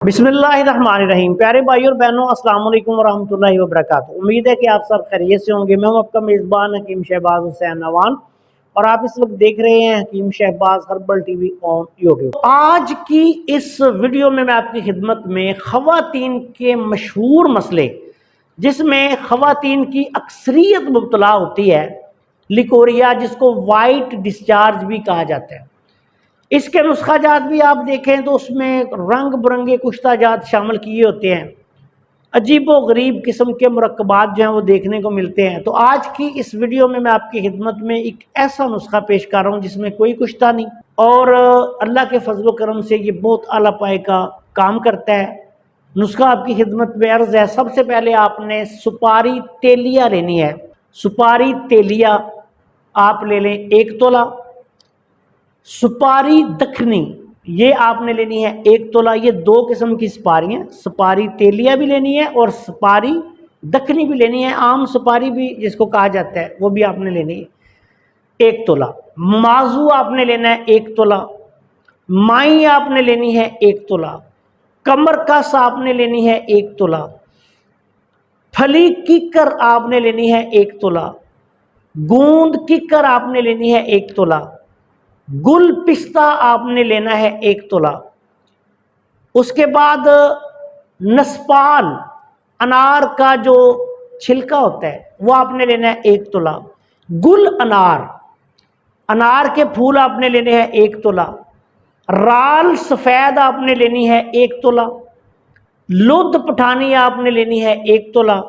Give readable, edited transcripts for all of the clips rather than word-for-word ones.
बिस्मिल्लाहिर्रहमानिर्रहीम। प्यारे भाई और बहनों, अस्सलाम वालेकुम वरहमतुल्लाहि वबरकातुहू। उम्मीद है कि आप सब खैरियत से होंगे। मैं हूं आपका मेज़बान हकीम शहबाज हुसैन नवान और आप इस वक्त देख रहे हैं Hakeem Shahbaz herbal TV on YouTube. आज की इस वीडियो में मैं आपकी खिदमत में ख़वातीन के मशहूर मसले, जिसमें ख़वातीन की अक्सरियत मुब्तला होती है, लिकोरिया, जिसको वाइट डिस्चार्ज भी कहा जाता है। इसके नुस्खा जात भी आप देखें तो उसमें रंग बिरंगे कुश्ता जात शामिल किए होते हैं। अजीबो गरीब किस्म के मुरक्कबात जो हैं वो देखने को मिलते हैं। तो आज की इस वीडियो में मैं आपकी खिदमत में एक ऐसा नुस्खा पेश कर रहा हूँ जिसमें कोई कुश्ता नहीं और अल्लाह के फजल करम से ये बहुत आला पाए का काम करता है। नुस्खा आपकी खिदमत में अर्ज है। सबसे पहले आपने सुपारी तेलिया लेनी है। सुपारी तेलिया आप ले लें 1 तोला। सुपारी दखनी ये आपने लेनी है 1 तोला। ये 2 किस्म की सुपारी हैं, सुपारी तेलिया भी लेनी है और सुपारी दखनी भी लेनी है। आम सुपारी भी जिसको कहा जाता है वो भी आपने लेनी है 1 तोला। माजू आपने लेना है 1 तोला। माई आपने लेनी है 1 तोला। कमर कस आपने लेनी है 1 तोला। फली किकर आपने लेनी है 1 तोला। गूंद किकर आपने लेनी है 1 तोला। गुल पिस्ता आपने लेना है 1 तोला। उसके बाद नसपाल अनार का जो छिलका होता है वो आपने लेना है 1 तोला। गुल अनार, अनार के फूल आपने लेने हैं 1 तोला। राल सफ़ेद आपने लेनी है 1 तोला। लुद पठानी आपने लेनी है 1 तोला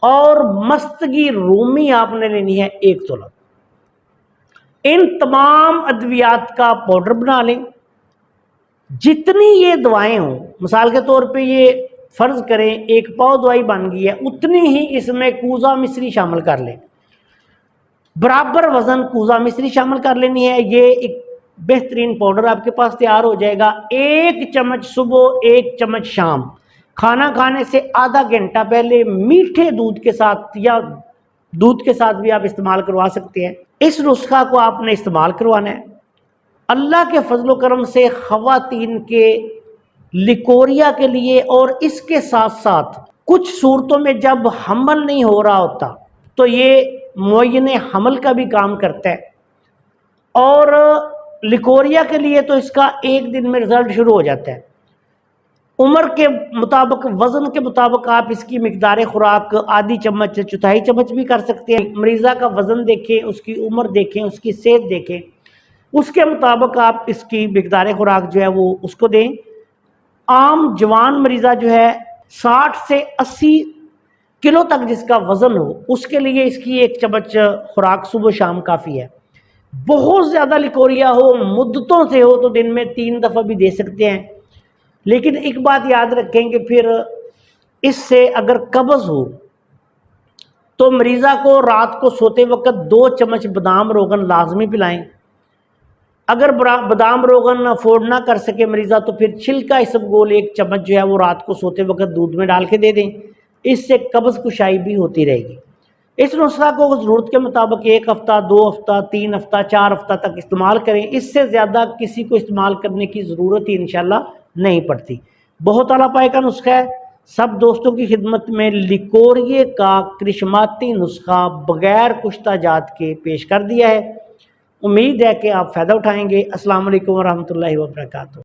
और मस्तगी रूमी आपने लेनी है 1 तोला। इन तमाम अद्वियात का पाउडर बना लें। जितनी ये दवाएं हों, मिसाल के तौर पे ये फर्ज करें 1 पाव दवाई बन गई है, उतनी ही इसमें कूजा मिश्री शामिल कर लें। बराबर वजन कूजा मिश्री शामिल कर लेनी है। ये एक बेहतरीन पाउडर आपके पास तैयार हो जाएगा। 1 चम्मच सुबह, 1 चम्मच शाम, खाना खाने से आधा घंटा पहले मीठे दूध के साथ या दूध के साथ भी आप इस्तेमाल करवा सकते हैं। इस नुस्खा को आपने इस्तेमाल करवाना है। अल्लाह के फजलो करम से ख़वातीन के लिकोरिया के लिए और इसके साथ साथ कुछ सूरतों में जब हमल नहीं हो रहा होता तो ये मुअय्यने हमल का भी काम करता है। और लिकोरिया के लिए तो इसका 1 दिन में रिजल्ट शुरू हो जाता है। उम्र के मुताबिक, वज़न के मुताबिक आप इसकी मिकदार खुराक आधी चम्मच से चौथाई चम्मच भी कर सकते हैं। मरीज़ा का वज़न देखें, उसकी उम्र देखें, उसकी सेहत देखें, उसके मुताबिक आप इसकी मिकदार खुराक जो है वो उसको दें। आम जवान मरीज़ा जो है 60 से 80 किलो तक जिसका वज़न हो, उसके लिए इसकी 1 चम्मच खुराक सुबह शाम काफ़ी है। बहुत ज़्यादा लिकोरिया हो, मुद्दतों से हो, तो दिन में 3 दफ़ा भी दे सकते हैं। लेकिन एक बात याद रखें कि फिर इससे अगर कब्ज़ हो तो मरीज़ा को रात को सोते वक्त 2 चम्मच बादाम रोगन लाजमी पिलाएं। अगर बादाम रोगन अफोर्ड ना कर सके मरीज़ा तो फिर छिलका इसबगोल 1 चम्मच जो है वो रात को सोते वक्त दूध में डाल के दे दें। इससे कब्ज़ कुशाई भी होती रहेगी। इस नुस्खा को ज़रूरत के मुताबिक 1 हफ़्ता, 2 हफ़्ता, 3 हफ़्ता, 4 हफ़्ता तक इस्तेमाल करें। इससे ज़्यादा किसी को इस्तेमाल करने की ज़रूरत ही इंशाल्लाह नहीं पड़ती। बहुत आला पाए का नुस्खा है। सब दोस्तों की खिदमत में लिकोरिए का करिश्माती नुस्खा बगैर कुश्ता जात के पेश कर दिया है। उम्मीद है कि आप फ़ायदा उठाएंगे। अस्सलाम वालेकुम वरहमतुल्लाहि वबरकातुहू।